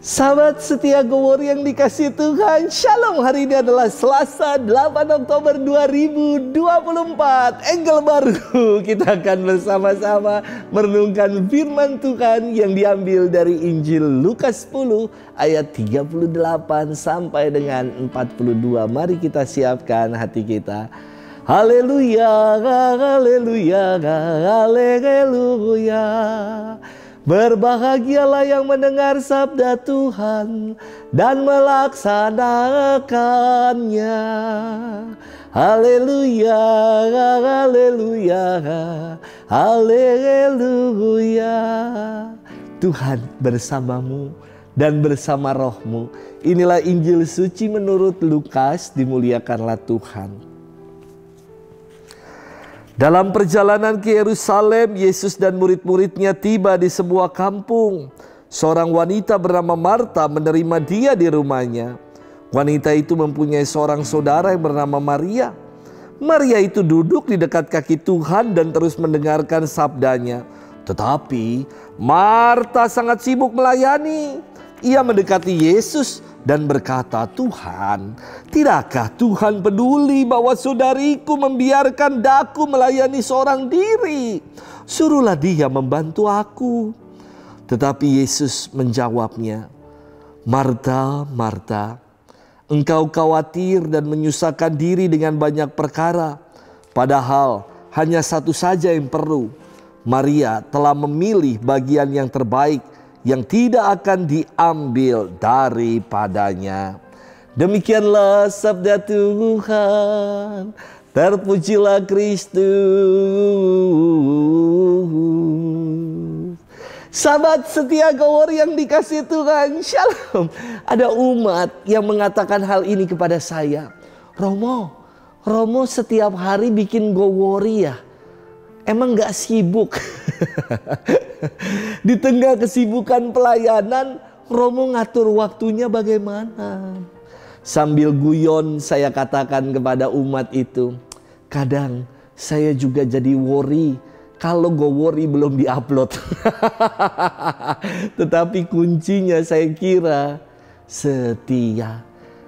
Sahabat setia Go Word yang dikasih Tuhan, Shalom. Hari ini adalah Selasa 8 Oktober 2024. Angle baru. Kita akan bersama-sama merenungkan firman Tuhan yang diambil dari Injil Lukas 10 ayat 38 sampai dengan 42. Mari kita siapkan hati kita. Haleluya, haleluya, haleluya. Berbahagialah yang mendengar sabda Tuhan dan melaksanakannya. Haleluya, haleluya, haleluya. Tuhan bersamamu dan bersama rohmu. Inilah Injil suci menurut Lukas, dimuliakanlah Tuhan. Dalam perjalanan ke Yerusalem, Yesus dan murid-muridnya tiba di sebuah kampung. Seorang wanita bernama Marta menerima dia di rumahnya. Wanita itu mempunyai seorang saudara yang bernama Maria. Maria itu duduk di dekat kaki Tuhan dan terus mendengarkan sabdanya. Tetapi Marta sangat sibuk melayani. Ia mendekati Yesus dan berkata, "Tuhan, tidakkah Tuhan peduli bahwa saudariku membiarkan daku melayani seorang diri? Suruhlah dia membantu aku." Tetapi Yesus menjawabnya, "Marta, Marta, engkau khawatir dan menyusahkan diri dengan banyak perkara. Padahal hanya satu saja yang perlu. Maria telah memilih bagian yang terbaik, yang tidak akan diambil daripadanya." Demikianlah sabda Tuhan. Terpujilah Kristus. Sahabat setia Go Word yang dikasih Tuhan, Shalom. Ada umat yang mengatakan hal ini kepada saya. Romo setiap hari bikin Go Word ya? Emang gak sibuk? Di tengah kesibukan pelayanan, Romo ngatur waktunya bagaimana? Sambil guyon saya katakan kepada umat itu, kadang saya juga jadi worry kalau Go Word belum diupload. Tetapi kuncinya saya kira setia.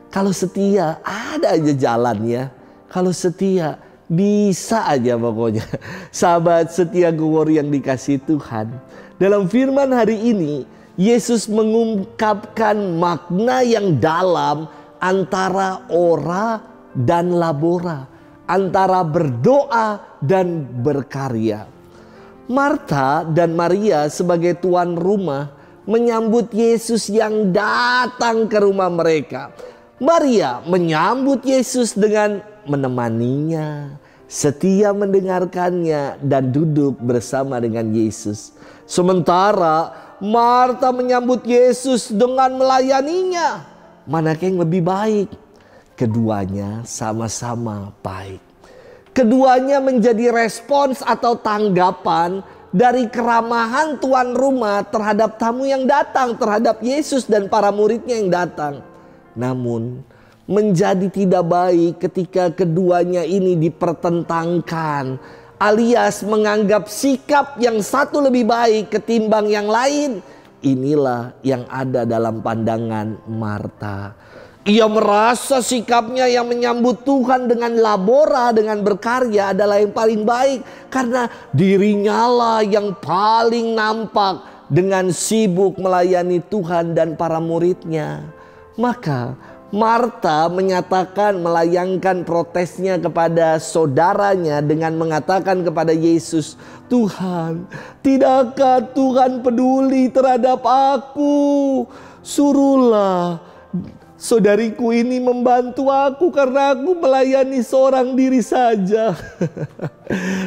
Kalau setia ada aja jalannya. Kalau setia bisa aja pokoknya. Sahabat setia Go Word yang dikasih Tuhan, dalam firman hari ini Yesus mengungkapkan makna yang dalam antara ora dan labora, antara berdoa dan berkarya. Marta dan Maria sebagai tuan rumah menyambut Yesus yang datang ke rumah mereka. Maria menyambut Yesus dengan menemaninya, setia mendengarkannya dan duduk bersama dengan Yesus. Sementara Marta menyambut Yesus dengan melayaninya. Manakah yang lebih baik? Keduanya sama-sama baik. Keduanya menjadi respons atau tanggapan dari keramahan tuan rumah terhadap tamu yang datang, terhadap Yesus dan para muridnya yang datang. Namun menjadi tidak baik ketika keduanya ini dipertentangkan, alias menganggap sikap yang satu lebih baik ketimbang yang lain. Inilah yang ada dalam pandangan Marta. Ia merasa sikapnya yang menyambut Tuhan dengan labora, dengan berkarya adalah yang paling baik, karena dirinya lah yang paling nampak dengan sibuk melayani Tuhan dan para muridnya. Maka Marta menyatakan, melayangkan protesnya kepada saudaranya dengan mengatakan kepada Yesus, "Tuhan, tidakkah Tuhan peduli terhadap aku? Suruhlah saudariku ini membantu aku karena aku melayani seorang diri saja."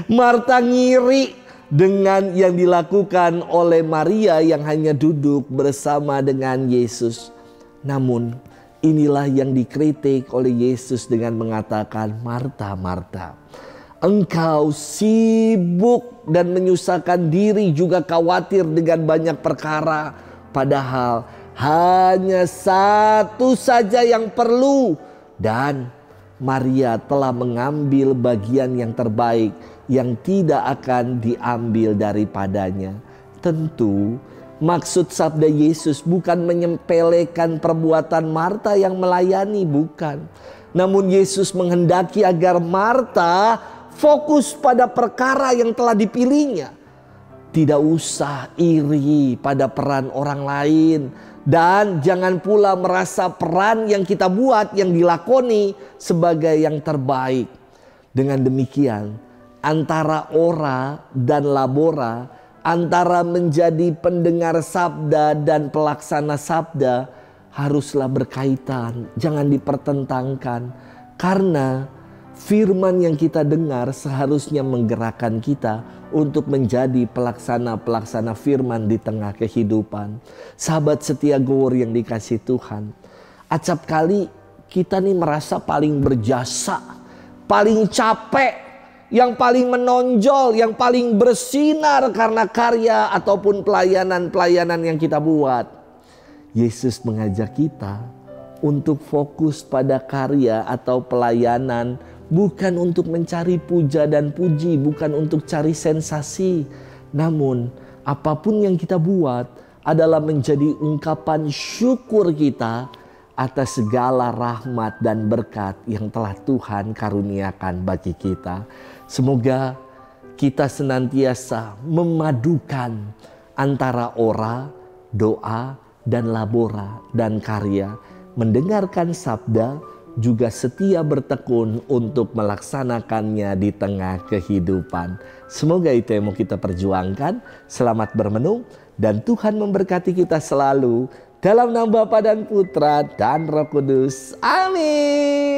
Marta ngiri dengan yang dilakukan oleh Maria yang hanya duduk bersama dengan Yesus. Namun inilah yang dikritik oleh Yesus dengan mengatakan, "Marta, Marta, engkau sibuk dan menyusahkan diri, juga khawatir dengan banyak perkara. Padahal hanya satu saja yang perlu. Dan Maria telah mengambil bagian yang terbaik, yang tidak akan diambil daripadanya." Tentu Maksud sabda Yesus bukan menyepelekan perbuatan Marta yang melayani, bukan. Namun Yesus menghendaki agar Marta fokus pada perkara yang telah dipilihnya. Tidak usah iri pada peran orang lain. Dan jangan pula merasa peran yang kita buat, yang dilakoni sebagai yang terbaik. Dengan demikian, antara ora dan labora, antara menjadi pendengar sabda dan pelaksana sabda, haruslah berkaitan, jangan dipertentangkan. Karena firman yang kita dengar seharusnya menggerakkan kita untuk menjadi pelaksana-pelaksana firman di tengah kehidupan. Sahabat setia Gowor yang dikasih Tuhan, acap kali kita nih merasa paling berjasa, paling capek, yang paling menonjol, yang paling bersinar karena karya ataupun pelayanan-pelayanan yang kita buat. Yesus mengajak kita untuk fokus pada karya atau pelayanan, bukan untuk mencari puja dan puji, bukan untuk cari sensasi. Namun apapun yang kita buat adalah menjadi ungkapan syukur kita atas segala rahmat dan berkat yang telah Tuhan karuniakan bagi kita. Semoga kita senantiasa memadukan antara ora, doa, dan labora dan karya. Mendengarkan sabda, juga setia bertekun untuk melaksanakannya di tengah kehidupan. Semoga itu yang mau kita perjuangkan. Selamat bermenung dan Tuhan memberkati kita selalu. Dalam nama Bapa dan Putra dan Roh Kudus. Amin.